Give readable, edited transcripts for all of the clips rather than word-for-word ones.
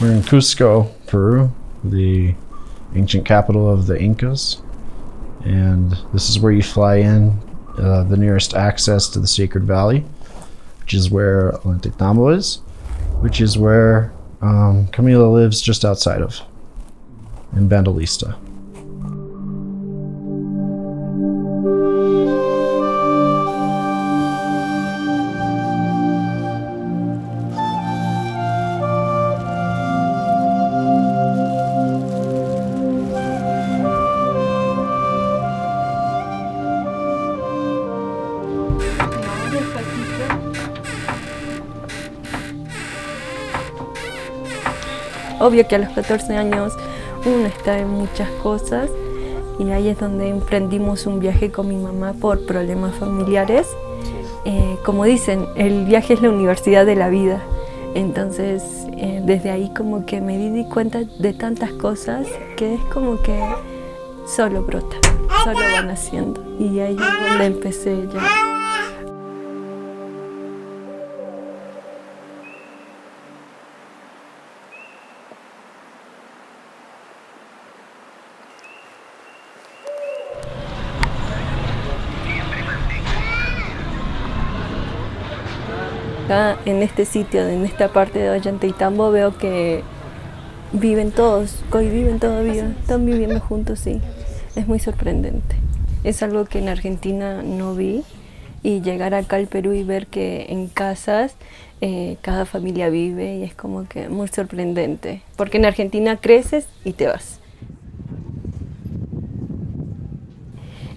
We're in Cusco, Peru, the ancient capital of the Incas. And this is where you fly in, the nearest access to the Sacred Valley, which is where Ollantaytambo is, which is where Camila lives just outside of, in Bandalista. Obvio que a los 14 años uno está en muchas cosas y ahí es donde emprendimos un viaje con mi mamá por problemas familiares. Como dicen, el viaje es la universidad de la vida. Entonces, desde ahí como que me di cuenta de tantas cosas que es como que solo brota, solo van haciendo. Y ahí es donde empecé ya. Acá en este sitio, en esta parte de Ollantaytambo, veo que viven todos, conviven todavía, están viviendo juntos, sí. Es muy sorprendente. Es algo que en Argentina no vi y llegar acá al Perú y ver que en casas cada familia vive y es como que muy sorprendente. Porque en Argentina creces y te vas.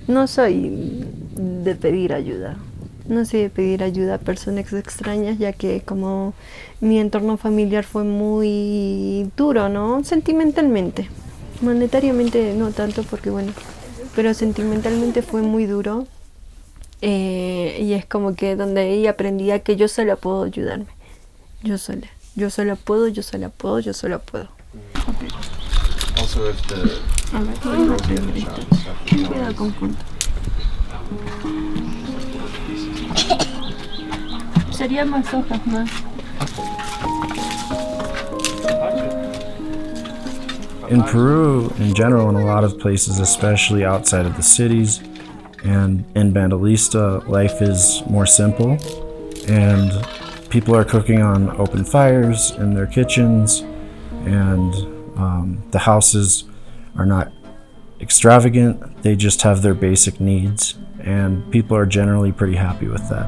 No soy de pedir ayuda. No sé de pedir ayuda a personas extrañas, ya que como mi entorno familiar fue muy duro, ¿no? Sentimentalmente. Monetariamente no tanto porque bueno, pero sentimentalmente fue muy duro. Y es como que donde ahí aprendí a que yo sola puedo ayudarme. Yo sola. Yo sola puedo, yo sola puedo, yo sola puedo. Cuidado con punto. Serían más hojas más. In Peru, in general, in a lot of places, especially outside of the cities and in Bandalista, life is more simple and people are cooking on open fires in their kitchens, and the houses are not extravagant, they just have their basic needs, and people are generally pretty happy with that.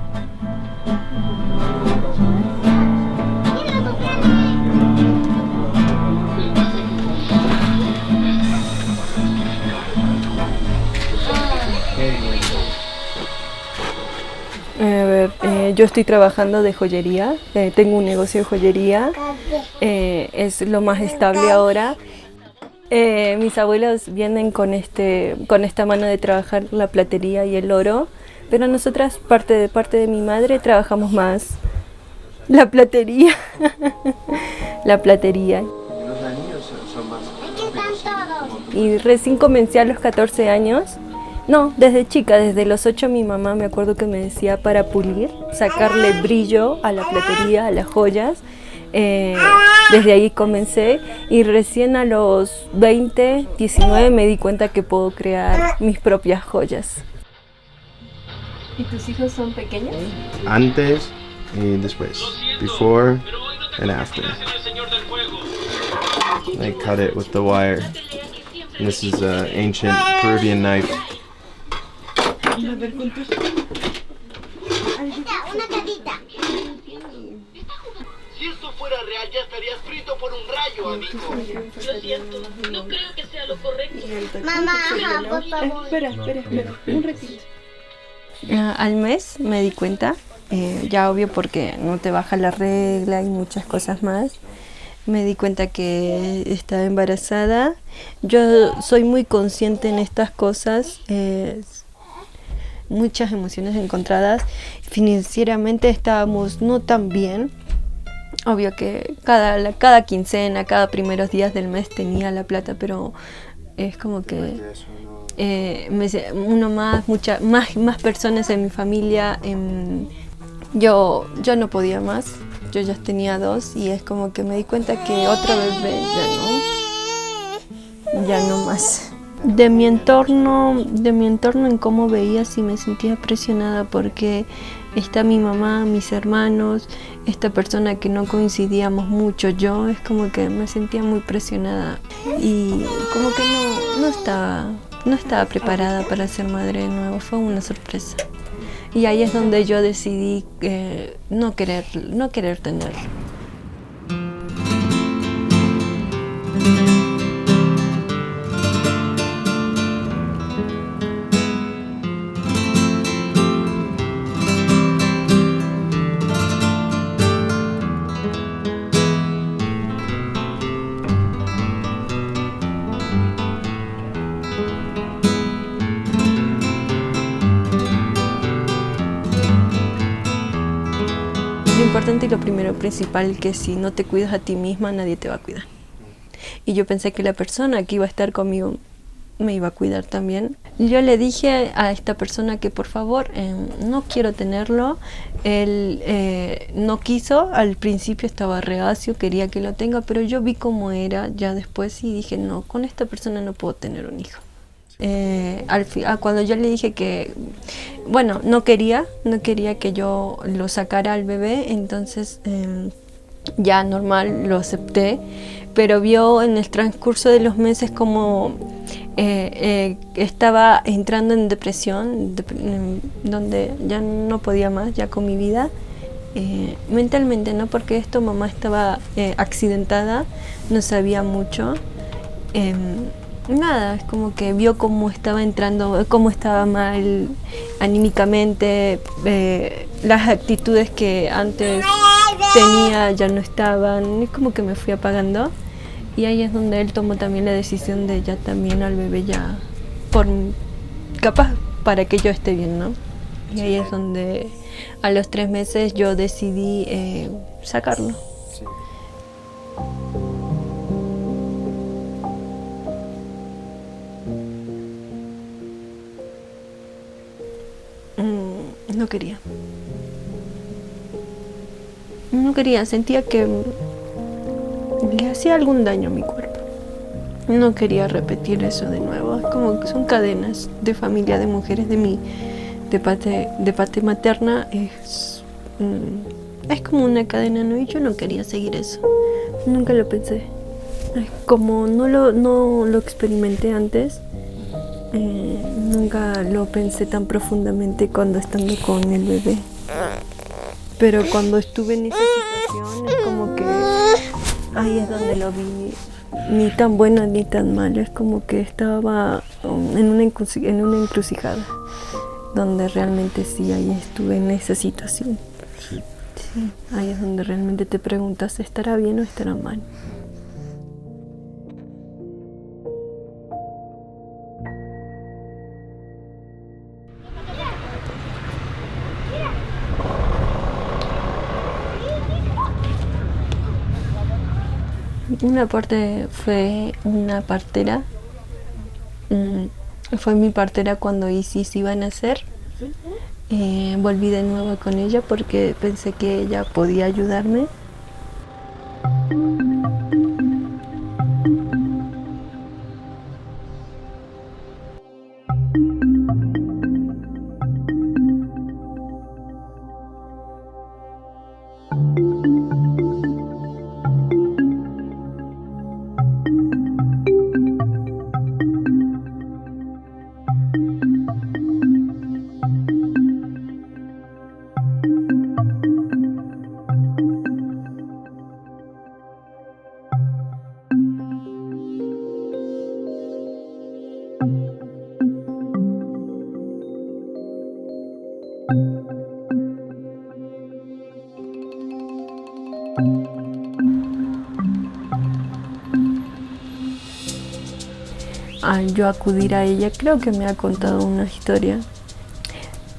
Yo estoy trabajando de joyería, tengo un negocio de joyería, es lo más estable ahora. Mis abuelos vienen con esta mano de trabajar la platería y el oro, pero nosotras, parte de mi madre, trabajamos más la platería. La platería. Los anillos son más... Y recién comencé a los 14 años. No, desde chica, desde los 8 mi mamá me acuerdo que me decía para pulir, sacarle brillo a la platería, a las joyas. Desde ahí comencé y recién a los 20, 19 me di cuenta que puedo crear mis propias joyas. ¿Y tus hijos son pequeños? Antes y después. Before and after. I cut it with the wire. And this is an ancient Peruvian knife. Una carita. Si esto fuera real, ya estarías frito por un rayo, amigo. Lo siento, no creo que sea lo correcto. Mamá, ajá, por favor. Espera, un ratito. Al mes me di cuenta, ya obvio porque no te baja la regla y muchas cosas más. Me di cuenta que estaba embarazada. Yo soy muy consciente en estas cosas. Muchas emociones encontradas. Financieramente estábamos no tan bien. Obvio que cada quincena, cada primeros días del mes tenía la plata, pero es como que más personas en mi familia. Yo no podía más. Yo ya tenía 2 y es como que me di cuenta que otro bebé ya no más. De mi entorno en cómo veía, sí me sentía presionada porque está mi mamá, mis hermanos, esta persona que no coincidíamos mucho, yo, es como que me sentía muy presionada y como que no estaba preparada para ser madre de nuevo, fue una sorpresa. Y ahí es donde yo decidí no querer tenerlo. Lo importante y lo primero principal, que si no te cuidas a ti misma, nadie te va a cuidar. Y yo pensé que la persona que iba a estar conmigo me iba a cuidar también. Yo le dije a esta persona que por favor, no quiero tenerlo. Él no quiso, al principio estaba reacio, quería que lo tenga, pero yo vi cómo era ya después y dije, no, con esta persona no puedo tener un hijo. Cuando yo le dije que, bueno, no quería que yo lo sacara al bebé, entonces ya normal lo acepté, pero vio en el transcurso de los meses como estaba entrando en depresión, donde ya no podía más ya con mi vida, mentalmente, ¿no? Porque mamá estaba accidentada, no sabía mucho. Nada, es como que vio cómo estaba entrando, cómo estaba mal anímicamente, las actitudes que antes tenía ya no estaban, es como que me fui apagando y ahí es donde él tomó también la decisión de ya también al bebé ya, capaz para que yo esté bien, ¿no? Y ahí es donde a los 3 meses yo decidí sacarlo. No quería, sentía que le hacía algún daño a mi cuerpo. No quería repetir eso de nuevo. Es como que son cadenas de familia, de mujeres de parte materna. Es como una cadena, ¿no? Y yo no quería seguir eso. Nunca lo pensé. Como no lo experimenté antes, nunca lo pensé tan profundamente cuando estando con el bebé. Pero cuando estuve en esa situación es como que ahí es donde lo vi, ni tan bueno ni tan malo, es como que estaba en una encrucijada, donde realmente sí, ahí estuve en esa situación. Sí, ahí es donde realmente te preguntas, ¿estará bien o estará mal? Una parte fue una partera, fue mi partera cuando Isis iba a nacer. Volví de nuevo con ella porque pensé que ella podía ayudarme. Al yo acudir a ella, creo que me ha contado una historia.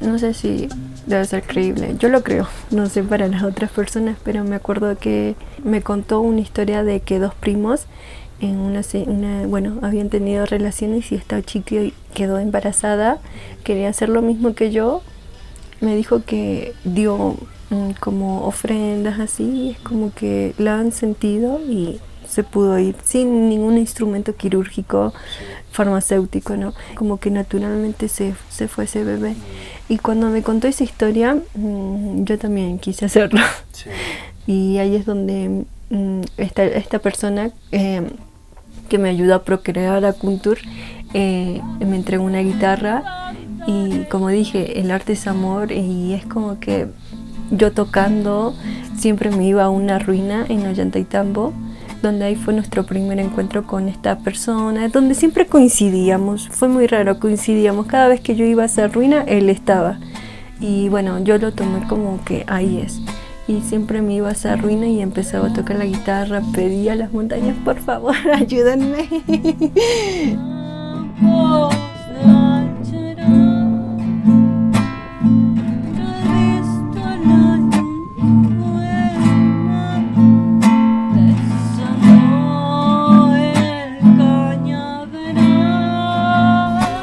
No sé si debe ser creíble, yo lo creo, no sé para las otras personas, pero me acuerdo que me contó una historia de que 2 primos habían tenido relaciones y esta chica quedó embarazada, quería hacer lo mismo que yo. Me dijo que dio como ofrendas así, es como que la han sentido y se pudo ir sin ningún instrumento quirúrgico, farmacéutico, ¿no? Como que naturalmente se fue ese bebé. Y cuando me contó esa historia, yo también quise hacerlo. Sí. Y ahí es donde esta persona que me ayudó a procrear a Kuntur me entregó una guitarra y como dije, el arte es amor y es como que yo tocando siempre me iba a una ruina en Ollantaytambo, donde ahí fue nuestro primer encuentro con esta persona, donde siempre coincidíamos, fue muy raro, coincidíamos, cada vez que yo iba a esa ruina, él estaba. Y bueno, yo lo tomé como que ahí es. Y siempre me iba a esa ruina y empezaba a tocar la guitarra, pedía a las montañas, por favor, ayúdenme.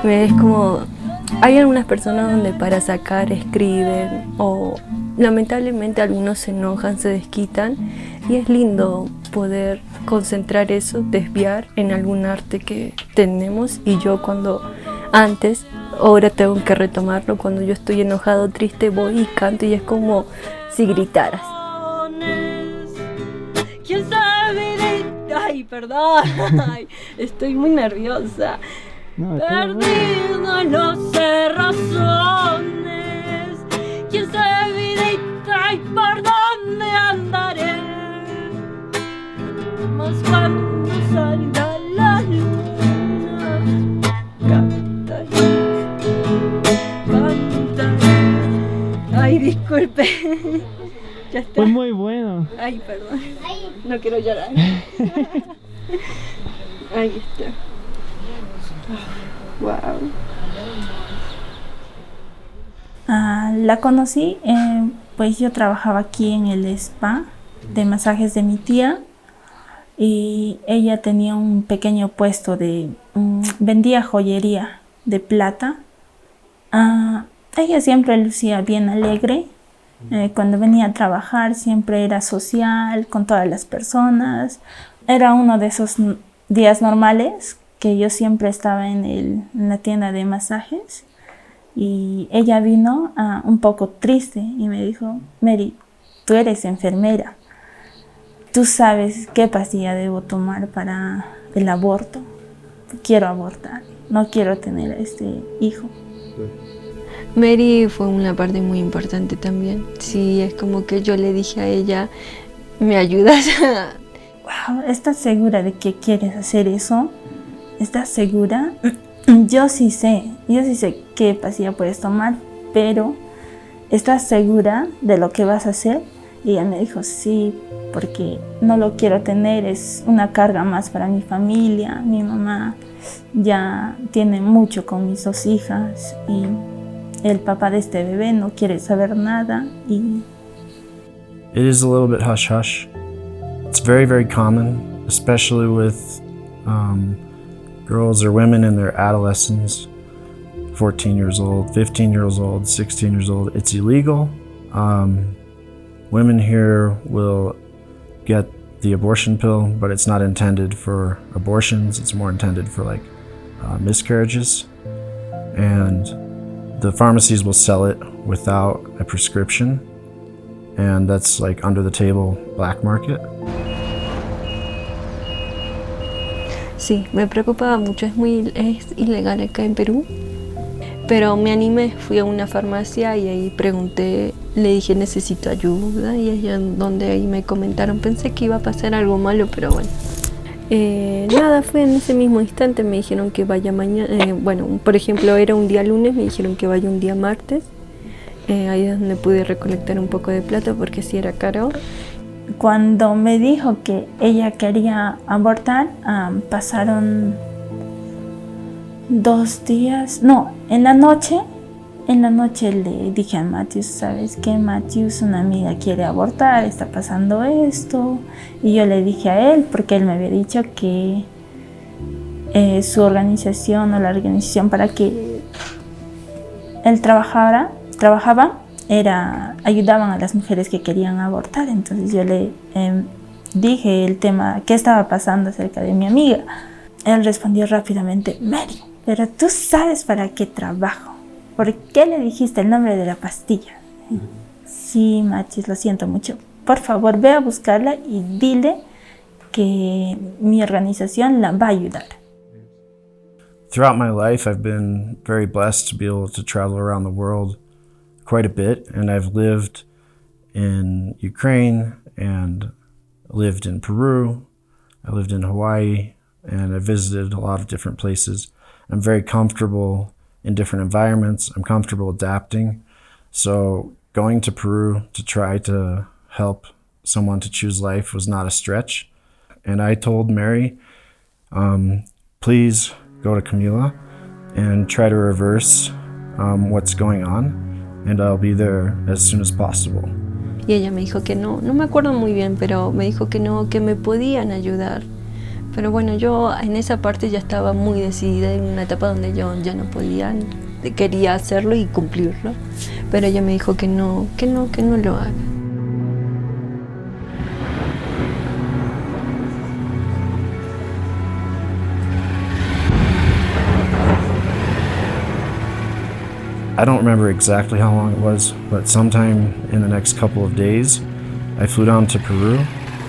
Es como, hay algunas personas donde para sacar escriben o lamentablemente algunos se enojan, se desquitan y es lindo poder concentrar eso, desviar en algún arte que tenemos y yo ahora tengo que retomarlo, cuando yo estoy enojado, triste, voy y canto y es como si gritaras. ¿Quién sabe? Ay, perdón, ay, estoy muy nerviosa. No, Perdido en los cerrazones, quién sabe vida y por dónde andaré, mas cuando salga la luna, cantaré, cantaré. Ay, disculpe, ya está. fue muy bueno. Ay, perdón, no quiero llorar. Ahí está. Wow. La conocí, pues yo trabajaba aquí en el spa de masajes de mi tía y ella tenía un pequeño puesto vendía joyería de plata. Ella siempre lucía bien alegre, cuando venía a trabajar siempre era social con todas las personas. Era uno de esos días normales que yo siempre estaba en la tienda de masajes y ella vino un poco triste y me dijo: Mary, tú eres enfermera, tú sabes qué pastilla debo tomar para el aborto, quiero abortar, no quiero tener este hijo. Mary fue una parte muy importante también, sí, es como que yo le dije a ella, ¿me ayudas? Wow, ¿estás segura de que quieres hacer eso? ¿Estás segura? Yo sí sé qué pastilla puedes tomar, pero ¿estás segura de lo que vas a hacer? Y ella me dijo: sí, porque no lo quiero tener, es una carga más para mi familia, mi mamá ya tiene mucho con mis 2 hijas y el papá de este bebé no quiere saber nada y... It is a little bit hush hush. It's very, very common, especially with girls or women in their adolescence, 14 years old, 15 years old, 16 years old. It's illegal. Women here will get the abortion pill, but it's not intended for abortions. It's more intended for like miscarriages. And the pharmacies will sell it without a prescription. And that's like under the table black market. Sí, me preocupaba mucho, es ilegal acá en Perú, pero me animé, fui a una farmacia y ahí pregunté, le dije necesito ayuda y ahí donde ahí me comentaron, pensé que iba a pasar algo malo, pero bueno. Nada, fue en ese mismo instante, me dijeron que vaya mañana, bueno, por ejemplo era un día lunes, me dijeron que vaya un día martes, ahí es donde pude recolectar un poco de plata porque sí era caro. Cuando me dijo que ella quería abortar, pasaron 2 días, no, en la noche le dije a Matthews: ¿sabes qué, Matthews? Una amiga quiere abortar, está pasando esto. Y yo le dije a él, porque él me había dicho que su organización o la organización para que él trabajaba ayudaban a las mujeres que querían abortar. Entonces yo le dije el tema, qué estaba pasando acerca de mi amiga. Él respondió rápidamente: Mary, pero tú sabes para qué trabajo. ¿Por qué le dijiste el nombre de la pastilla? Sí, Machis, lo siento mucho. Por favor, ve a buscarla y dile que mi organización la va a ayudar. Throughout my life, I've been very blessed to be able to travel around the world quite a bit, and I've lived in Ukraine and lived in Peru. I lived in Hawaii, and I visited a lot of different places. I'm very comfortable in different environments. I'm comfortable adapting. So going to Peru to try to help someone to choose life was not a stretch. And I told Mary, please go to Camila and try to reverse what's going on, and I'll be there as soon as possible. Y ella me dijo que no me acuerdo muy bien, pero me dijo que no, que me podían ayudar. Pero bueno, yo en esa parte ya estaba muy decidida, en una etapa donde yo ya no podía, quería hacerlo y cumplirlo. Pero ella me dijo que no lo haga. I don't remember exactly how long it was, but sometime in the next couple of days, I flew down to Peru,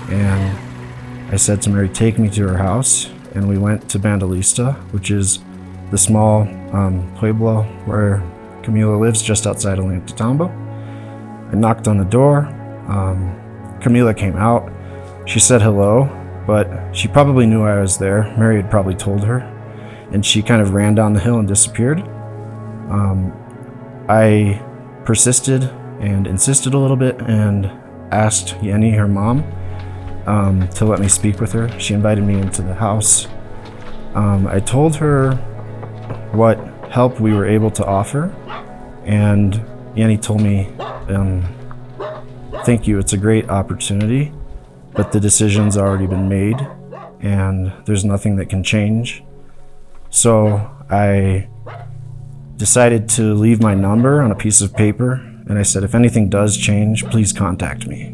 and I said to Mary, take me to her house, and we went to Bandalista, which is the small pueblo where Camila lives, just outside of Ollantaytambo. I knocked on the door. Camila came out. She said hello, but she probably knew I was there. Mary had probably told her, and she kind of ran down the hill and disappeared. I persisted and insisted a little bit and asked Yenny, her mom, to let me speak with her. She invited me into the house. I told her what help we were able to offer, and Yenny told me, thank you, it's a great opportunity, but the decision's already been made and there's nothing that can change. So I decided to leave my number on a piece of paper, and I said, if anything does change, please contact me.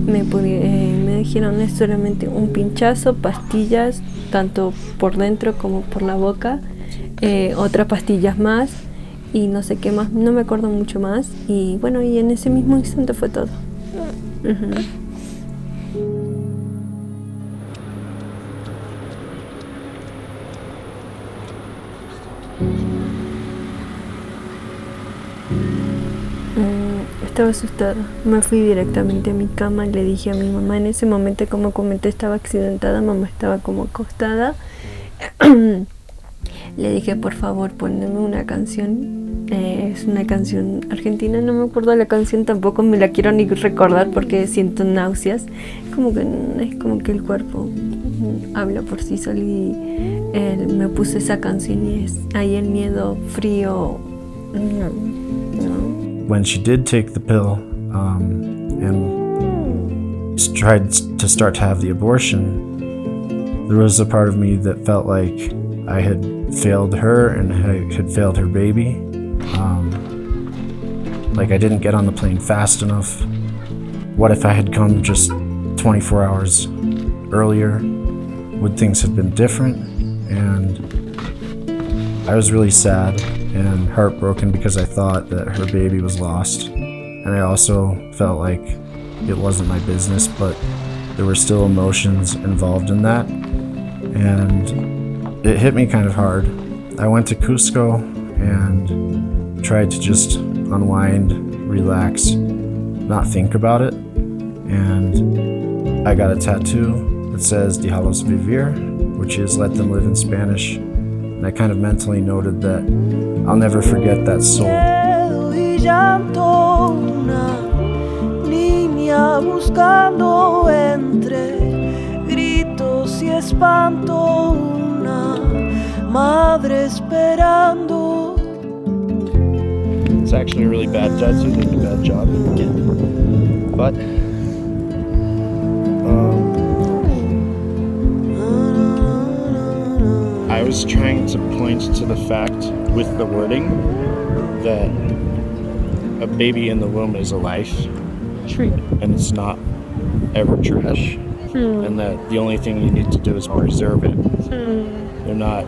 Me dijeron es solamente un pinchazo, pastillas, tanto por dentro como por la boca. Otras pastillas más y no sé qué más, no me acuerdo mucho más, y bueno, y en ese mismo instante fue todo. Estaba asustada, me fui directamente a mi cama, le dije a mi mamá, en ese momento, como comenté, estaba accidentada, mamá estaba como acostada. Le dije, por favor, ponme una canción. Es una canción argentina, no me acuerdo la canción, tampoco me la quiero ni recordar porque siento náuseas. Es como que el cuerpo habla por sí solo, y me puse esa canción y es ahí el miedo, frío. No. When she did take the pill and tried to start to have the abortion, there was a part of me that felt like I had failed her and I had failed her baby. Like I didn't get on the plane fast enough. What if I had come just 24 hours earlier? Would things have been different? And I was really sad and heartbroken because I thought that her baby was lost. And I also felt like it wasn't my business, but there were still emotions involved in that. And it hit me kind of hard. I went to Cusco and tried to just unwind, relax, not think about it. And I got a tattoo that says Déjalos vivir, which is let them live in Spanish. And I kind of mentally noted that I'll never forget that soul. Buscando entre gritos y espanto, una madre esperando It's actually a really bad test. You did a bad job. But I was trying to point to the fact with the wording that a baby in the womb is a life, and it's not ever trash, and that the only thing you need to do is preserve it. They're not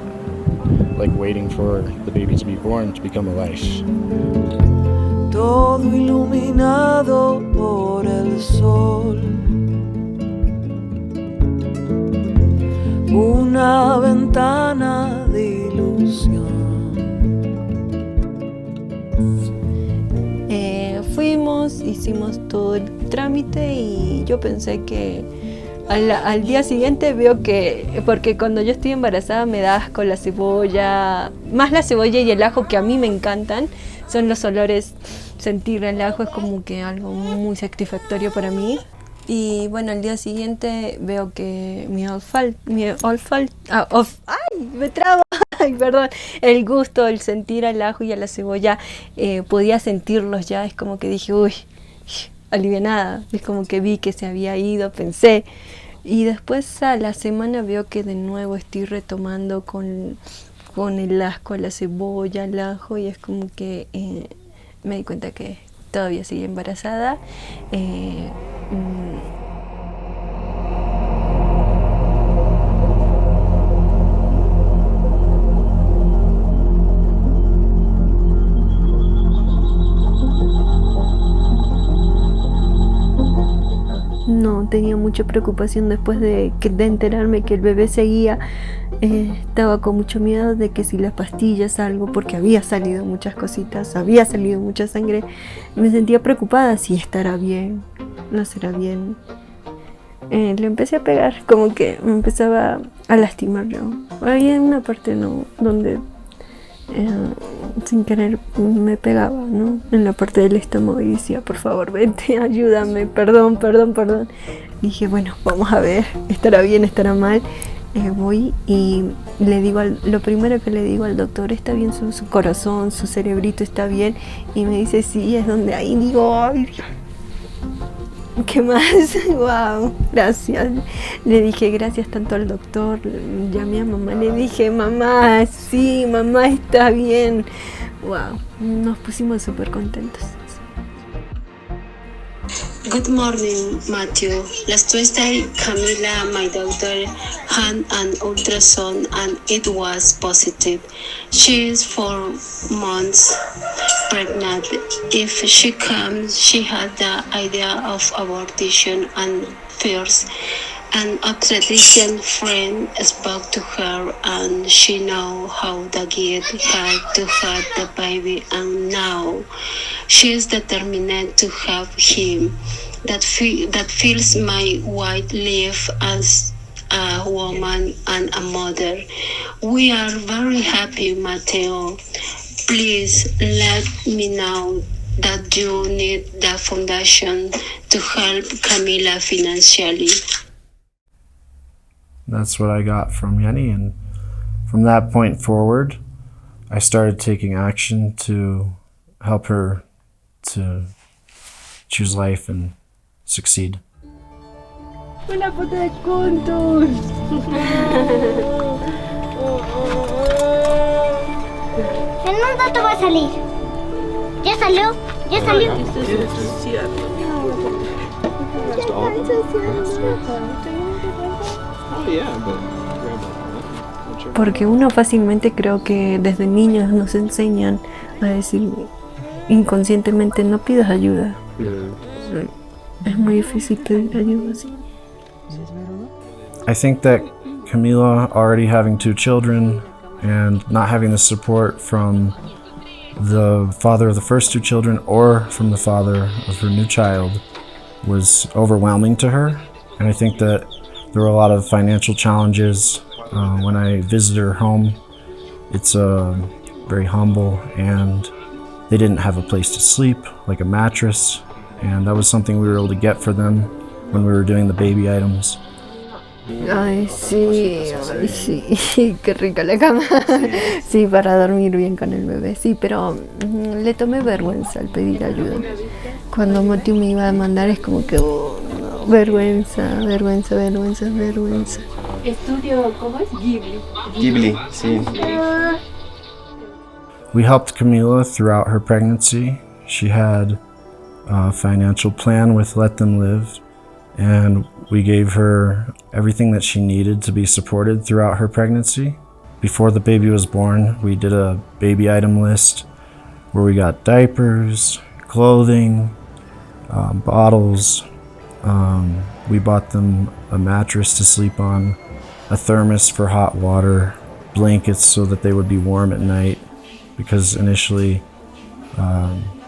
like waiting for the baby to be born to become a life. Todo iluminado por el sol. Una ventana de ilusión. Fuimos, hicimos todo el trámite y yo pensé que al día siguiente veo que, porque cuando yo estoy embarazada me da asco la cebolla, más la cebolla y el ajo que a mí me encantan, son los olores, sentir el ajo es como que algo muy satisfactorio para mí. Y bueno, al día siguiente veo que el gusto, el sentir al ajo y a la cebolla, podía sentirlos ya, es como que dije, uy, alivianada, es como que vi que se había ido, pensé. Y después a la semana veo que de nuevo estoy retomando con el asco, la cebolla, el ajo, y es como que me di cuenta que todavía sigo embarazada. No tenía mucha preocupación después de enterarme que el bebé seguía. Estaba con mucho miedo de que si las pastillas, algo, porque había salido muchas cositas, había salido mucha sangre. Me sentía preocupada si estará bien, no será bien. Le empecé a pegar, como que me empezaba a lastimar yo. Había una parte donde sin querer me pegaba, ¿no? En la parte del estómago y decía, por favor, vente, ayúdame, perdón. Dije, bueno, vamos a ver, estará bien, estará mal. Voy y le digo, lo primero que le digo al doctor, ¿está bien su corazón, su cerebrito está bien? Y me dice, sí, es donde ahí. Digo, ay, Dios, ¿qué más? Wow, gracias. Le dije gracias tanto al doctor. Llamé a mamá, le dije, mamá, sí, mamá está bien. Wow, nos pusimos súper contentos. Good morning, Matthew. Last Tuesday, Camila, my daughter, had an ultrasound and it was positive. She is 4 months pregnant. If she comes, she had the idea of abortion and fears. An obstetrician friend spoke to her and she know how the kid had to have the baby, and now she is determined to have him. That fills my white life as a woman and a mother. We are very happy, Mateo. Please let me know that you need the foundation to help Camila financially. That's what I got from Jenny, and from that point forward, I started taking action to help her to choose life and succeed. Una foto de juntos. El mandato va a salir. ¿Ya salió? ¿Ya salió? Porque uno fácilmente, creo que desde niños nos enseñan a decir inconscientemente, no pidas ayuda. Es muy difícil pedir ayuda así. I think that Camila already having 2 children and not having the support from the father of the first 2 children or from the father of her new child was overwhelming to her. And I think that there were a lot of financial challenges. When I visited her home, it's very humble, and they didn't have a place to sleep, like a mattress, and that was something we were able to get for them when we were doing the baby items. Ay, sí, qué rica la cama. Sí, para dormir bien con el bebé, sí, pero le tomé vergüenza al pedir ayuda. Cuando Matthew me iba a mandar es como que, oh, no, vergüenza. Estudio, ¿cómo es? Ghibli. Ghibli, sí. We helped Camila throughout her pregnancy. She had a financial plan with Let Them Live, and we gave her everything that she needed to be supported throughout her pregnancy. Before the baby was born, we did a baby item list where we got diapers, clothing, bottles. We bought them a mattress to sleep on, a thermos for hot water, blankets so that they would be warm at night, because initially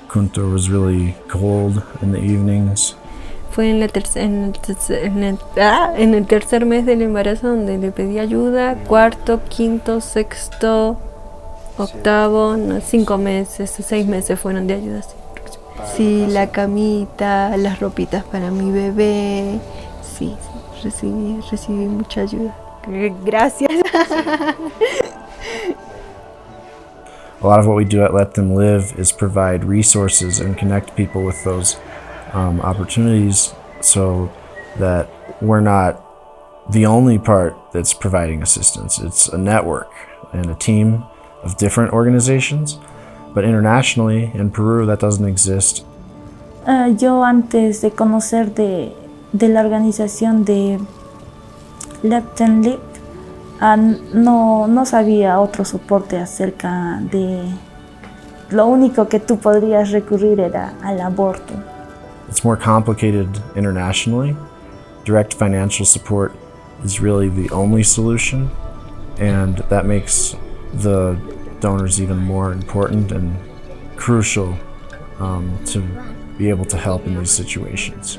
Kunto was really cold in the evenings. Fue en el tercer mes del embarazo donde le pedí ayuda, cuarto, quinto, sexto, octavo, no, 5 meses, 6 meses fueron de ayuda. Sí, la camita, las ropitas para mi bebé, sí, recibí mucha ayuda. Gracias. A lot of what we do at Let Them Live is provide resources and connect people with those opportunities so that we're not the only part that's providing assistance. It's a network and a team of different organizations, but internationally in Peru that doesn't exist. Yo antes de conocer de la organización de Let Them Live, no sabía otro soporte acerca de lo único que tú podrías recurrir era al aborto. It's more complicated internationally. Direct financial support is really the only solution, and that makes the donors even more important and crucial to be able to help in these situations.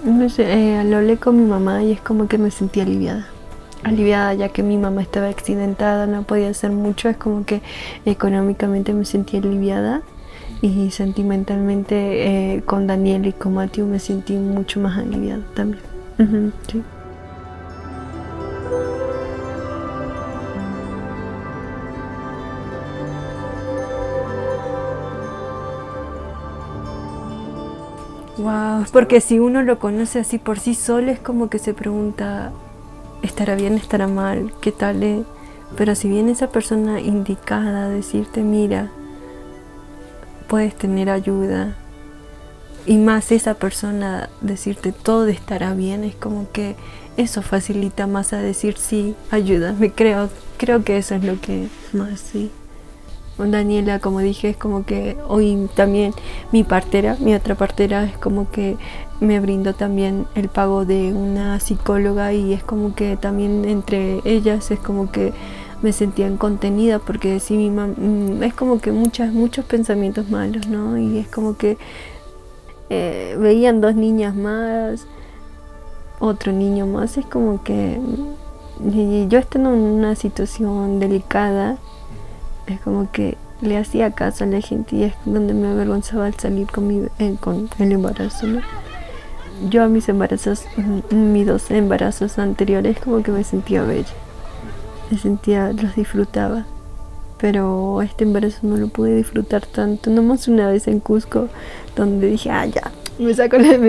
No sé, lo hablé con mi mamá y es como que me sentí aliviada ya que mi mamá estaba accidentada, no podía hacer mucho, es como que económicamente me sentí aliviada y sentimentalmente con Daniel y con Matthew me sentí mucho más aliviada también. Sí. Wow, porque si uno lo conoce así por sí solo es como que se pregunta, ¿estará bien, estará mal? ¿Qué tal? Pero si viene esa persona indicada a decirte, mira, puedes tener ayuda, y más esa persona decirte todo estará bien, es como que eso facilita más a decir sí, ayúdame, creo que eso es lo que más sí. Con Daniela, como dije, es como que hoy también mi otra partera es como que me brindó también el pago de una psicóloga y es como que también entre ellas es como que me sentían contenida porque sí, mi mamá es como que muchos pensamientos malos, ¿no? Y es como que veían 2 niñas más, otro niño más, es como que y yo estando en una situación delicada, es como que le hacía caso a la gente y es donde me avergonzaba al salir con el embarazo, ¿no? Yo a mis 2 embarazos anteriores como que me sentía bella, los disfrutaba, pero este embarazo no lo pude disfrutar tanto, nomás una vez en Cusco donde dije, ya, me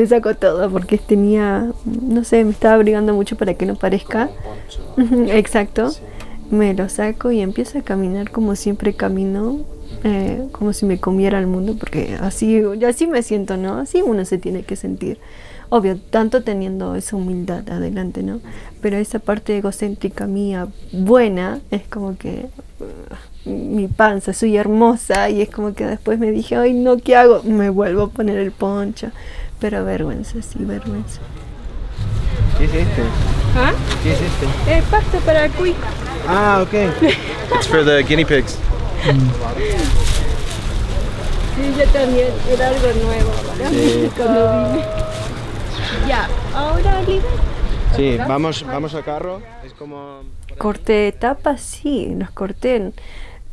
saco todo porque tenía, no sé, me estaba abrigando mucho para que no parezca. Exacto. Me lo saco y empiezo a caminar como siempre camino, como si me comiera el mundo, porque así me siento, ¿no? Así uno se tiene que sentir. Obvio, tanto teniendo esa humildad adelante, ¿no? Pero esa parte egocéntrica mía, buena, es como que mi panza, soy hermosa, y es como que después me dije, ay, no, ¿qué hago? Me vuelvo a poner el poncho. Pero vergüenza, sí, vergüenza. ¿Qué es este? ¿Ah? ¿Qué es este? Pasto para cuy. Ah, okay. It's for the guinea pigs. Sí, yo también, era algo nuevo para mí cuando vine. Ya, ahora Oliver. Sí, vamos al carro. Es como... Corté etapas, sí, los corté,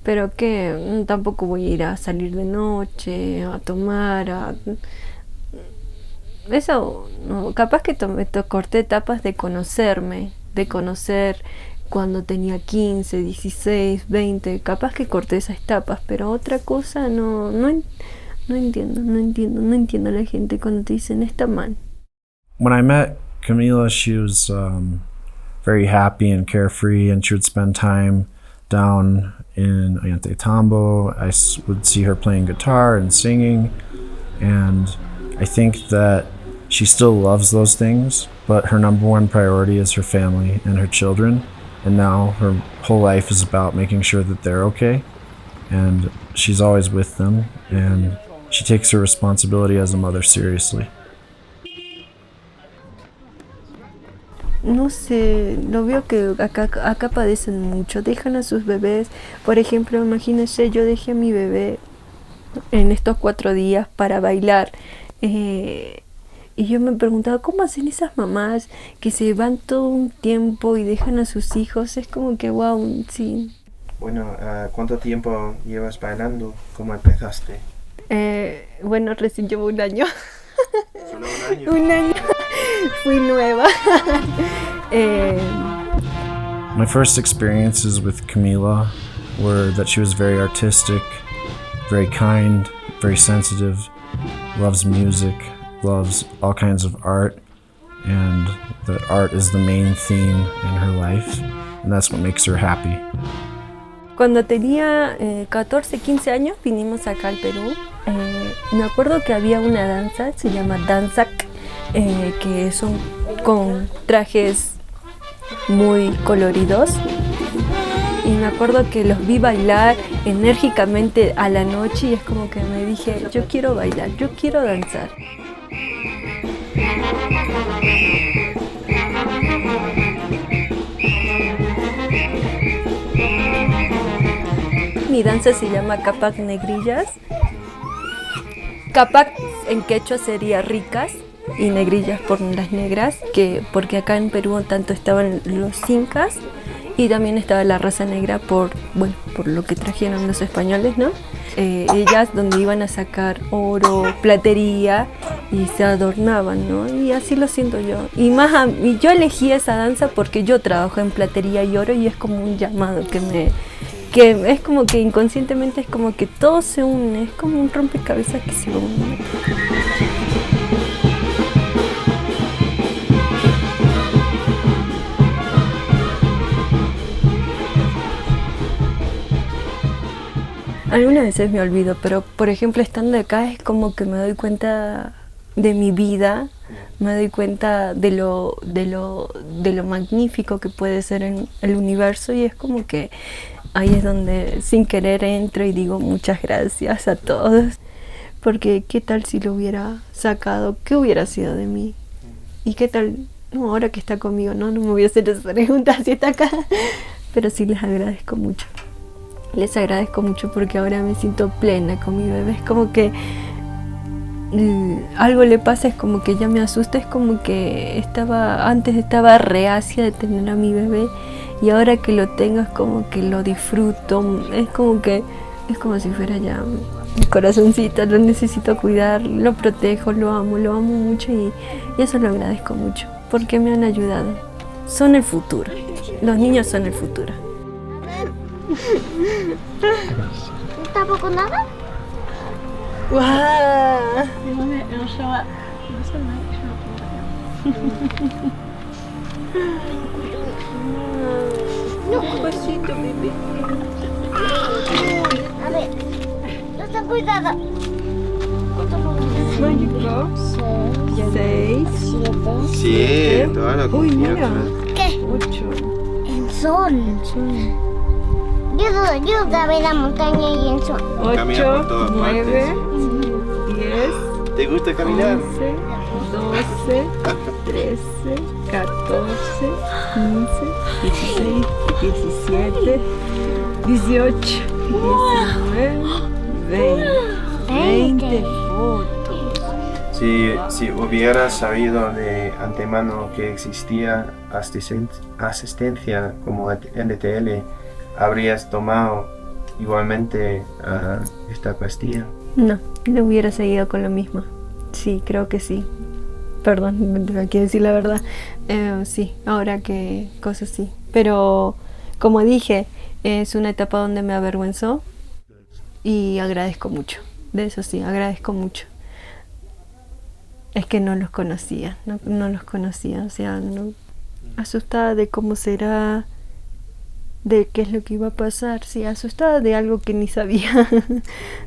pero que tampoco voy a ir a salir de noche, a tomar, eso, no, capaz que corté etapas de conocerme, de conocer cuando tenía 15, 16, 20, capaz que corté esas etapas, pero otra cosa no entiendo a la gente cuando te dicen está mal. When I met Camila, she was very happy and carefree, and she would spend time down in Ollantaytambo. I would see her playing guitar and singing, and I think that she still loves those things, but her number one priority is her family and her children, and now her whole life is about making sure that they're okay, and she's always with them, and she takes her responsibility as a mother seriously. No sé, lo veo que acá padecen mucho, dejan a sus bebés. Por ejemplo, imagínense, yo dejé a mi bebé en estos 4 días para bailar. Y yo me preguntaba, ¿cómo hacen esas mamás que se van todo un tiempo y dejan a sus hijos? Es como que, wow, sí. Bueno, ¿cuánto tiempo llevas bailando? ¿Cómo empezaste? Bueno, recién llevo 1 año. ¿Solo 1 año? 1 año. Fui nueva. My first experiences with Camila were that she was very artistic, very kind, very sensitive, loves music, loves all kinds of art, and that art is the main theme in her life, and that's what makes her happy. Cuando tenía 14, 15 años vinimos acá al Perú. Me acuerdo que había una danza, se llama Danzac, que son con trajes muy coloridos. Y me acuerdo que los vi bailar enérgicamente a la noche y es como que me dije, yo quiero bailar, yo quiero danzar. Mi danza se llama Capac Negrillas. Capac en quechua sería ricas y negrillas por las negras, porque acá en Perú tanto estaban los incas y también estaba la raza negra por lo que trajeron los españoles, ¿no? Ellas donde iban a sacar oro, platería y se adornaban, ¿no? Y así lo siento yo. Y yo elegí esa danza porque yo trabajo en platería y oro y es como un llamado que es como que inconscientemente es como que todo se une, es como un rompecabezas que se une. Algunas veces me olvido, pero por ejemplo estando acá es como que me doy cuenta de mi vida, me doy cuenta de lo magnífico que puede ser en el universo y es como que ahí es donde sin querer entro y digo muchas gracias a todos, porque qué tal si lo hubiera sacado, qué hubiera sido de mí y qué tal, no, ahora que está conmigo, no me voy a hacer esa pregunta si está acá, pero sí les agradezco mucho. Les agradezco mucho porque ahora me siento plena con mi bebé. Es como que algo le pasa, es como que ya me asusta, es como que antes estaba reacia de tener a mi bebé y ahora que lo tengo es como que lo disfruto, es como si fuera ya mi corazoncito, lo necesito cuidar, lo protejo, lo amo mucho y eso lo agradezco mucho porque me han ayudado. Son el futuro, los niños son el futuro. ¿Tampoco nada? ¡Guau! Un besito, bebé. A ver, no está cuidado. Mágico. 6, 7, toda la Uy, mira. confianza. ¿Qué? 8. El sol. Yo grabé la montaña y el sol. Camina por todas 9, 10, ¿Te gusta caminar? 11, 12, 13, 14, 15, 16, 17, 18, 19, 20 fotos. Si hubieras sabido de antemano que existía asistencia como NTL, ¿habrías tomado igualmente esta pastilla? No hubiera seguido con lo mismo. Sí, creo que sí. Perdón, tengo que decir la verdad. Sí, ahora que cosas sí. Pero como dije, es una etapa donde me avergüenzó y agradezco mucho. De eso sí, agradezco mucho. Es que no los conocía, no los conocía, o sea, no, asustada de cómo será, de qué es lo que iba a pasar, sí, asustada de algo que ni sabía,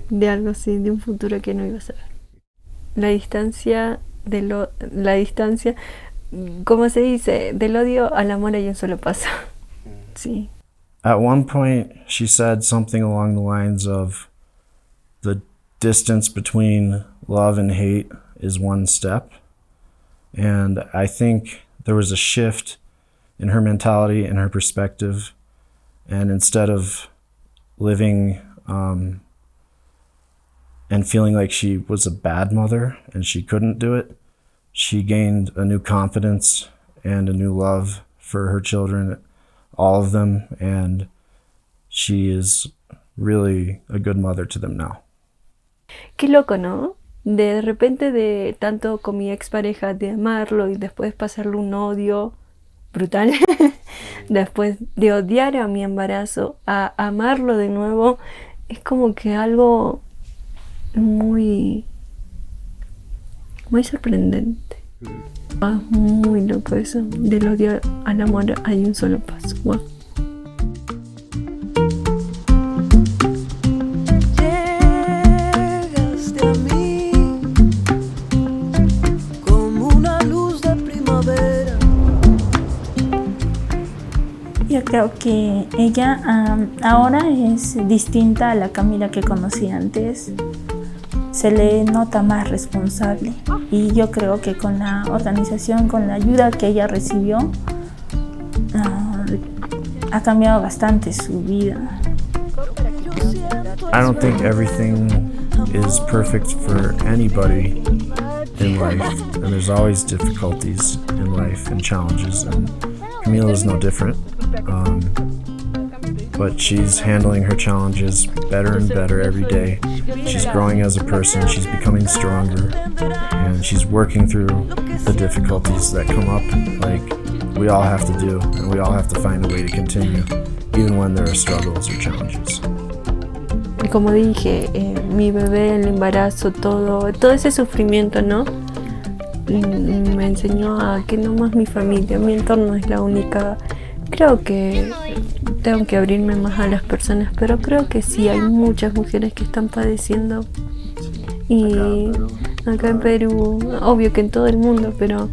de algo así, de un futuro que no iba a saber. La distancia, ¿cómo se dice? Del odio al amor hay un solo paso, sí. At one point, she said something along the lines of the distance between love and hate is one step. And I think there was a shift in her mentality and her perspective. And instead of living and feeling like she was a bad mother and she couldn't do it, she gained a new confidence and a new love for her children, all of them, and she is really a good mother to them now. Qué loco, ¿no? De repente, de tanto con mi expareja, de amarlo y después pasarle un odio brutal, después de odiar a mi embarazo, a amarlo de nuevo, es como que algo muy sorprendente. Muy loco eso, del odio al amor hay un solo paso. Wow. Yo creo que ella ahora es distinta a la Camila que conocí antes. Se le nota más responsable y yo creo que con la organización, con la ayuda que ella recibió, ha cambiado bastante su vida. I don't think everything is perfect for anybody in life, and there's always difficulties in life and challenges, and Camila is no different. But she's handling her challenges better and better every day. She's growing as a person, she's becoming stronger, and she's working through the difficulties that come up, like we all have to do, and we all have to find a way to continue, even when there are struggles or challenges. Como dije, mi bebé, el embarazo, todo ese sufrimiento, ¿no? Me enseñó a que no más mi familia, mi entorno es la única. Creo que tengo que abrirme más a las personas, pero creo que sí hay muchas mujeres que están padeciendo. Y acá en Perú, obvio que en todo el mundo, pero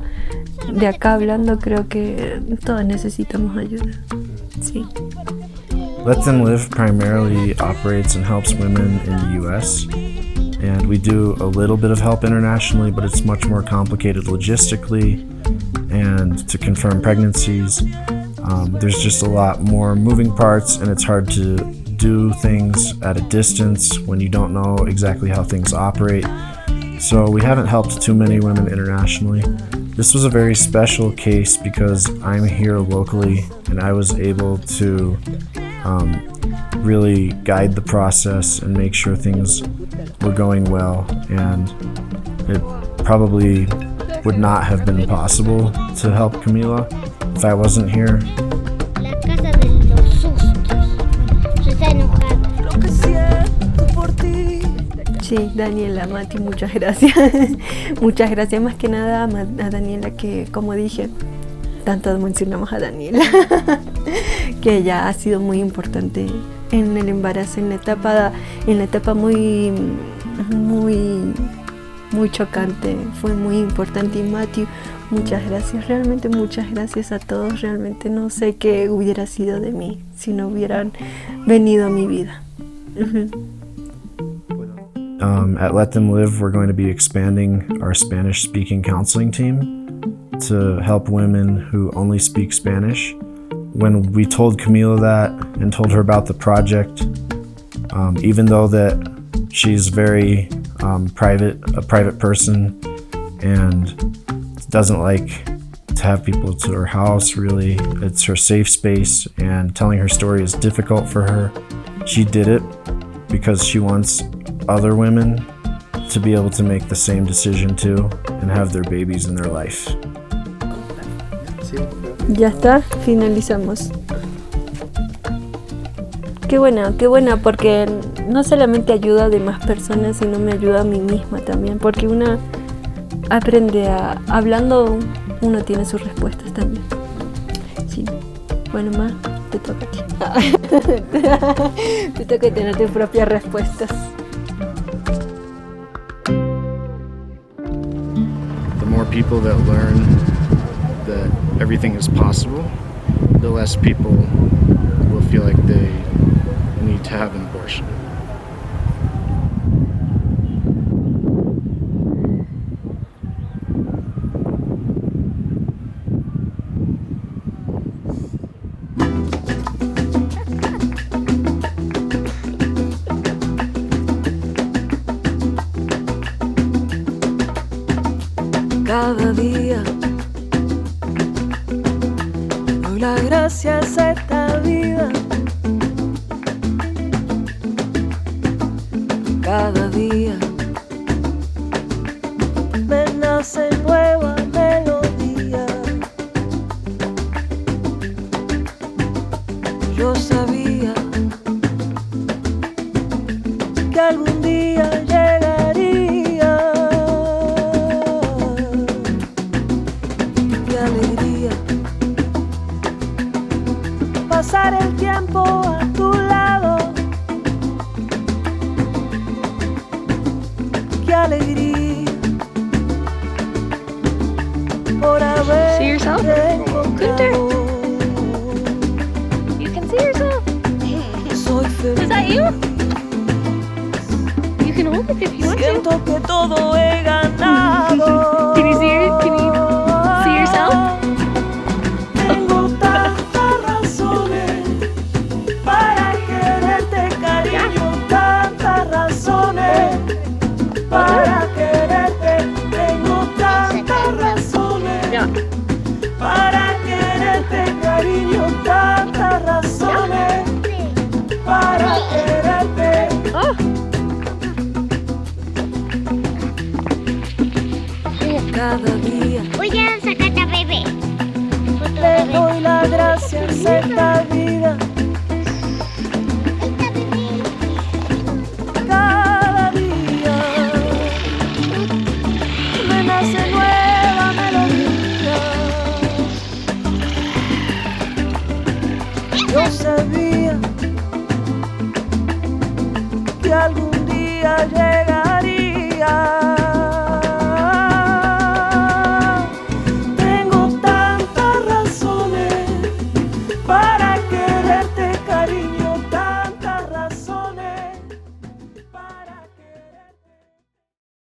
de acá hablando creo que todos necesitamos ayuda. Sí. Let Them Live primarily operates and helps women in the US, and we do a little bit of help internationally, but it's much more complicated logistically and to confirm pregnancies. There's just a lot more moving parts, and it's hard to do things at a distance when you don't know exactly how things operate. So we haven't helped too many women internationally. This was a very special case because I'm here locally and I was able to really guide the process and make sure things were going well, and it probably would not have been possible to help Camila if I wasn't here. La casa de los sustos. Se está enojada. Sí, Daniela, Mati, muchas gracias. Muchas gracias más que nada a Daniela, que como dije, tanto mencionamos a Daniela, que ella ha sido muy importante en el embarazo, en la etapa muy chocante, fue muy importante. Y Matthew, muchas gracias, realmente muchas gracias a todos. Realmente no sé qué hubiera sido de mí si no hubieran venido a mi vida. At Let Them Live, we're going to be expanding our Spanish-speaking counseling team to help women who only speak Spanish. When we told Camila that and told her about the project, even though that she's very a private person and doesn't like to have people to her house, really, it's her safe space, and telling her story is difficult for her. She did it because she wants other women to be able to make the same decision too and have their babies in their life. Ya está, finalizamos. Qué buena, porque no solamente ayuda a demás personas, sino me ayuda a mí misma también, porque una aprende hablando, uno tiene sus respuestas también. Sí. Bueno, Ma, te toca a ti. Te toca tener tus propias respuestas. The more people that learn that everything is possible, the less people will feel like they need to have an abortion. Cada día doy las gracias a esta vida. Cada día me nace nueva melodía. Yo sabía que algún día llegaría. Qué alegría pasar el tiempo a tu lado. Qué alegría por haber See yourself? encontrado. You can see yourself. Soy feliz. Is that you? You can hold it if you want to. Siento que todo he ganado. Can you see yourself? Tengo tantas razones para quererte, cariño, tantas razones para quererte. Tengo tantas razones para quererte, cariño, tantas razones para quererte. Cada día Voy a sacarte a bebé. le doy las gracias a esta vida. Cada día me nace nueva melodía. Yo sabía que algún día llegaría.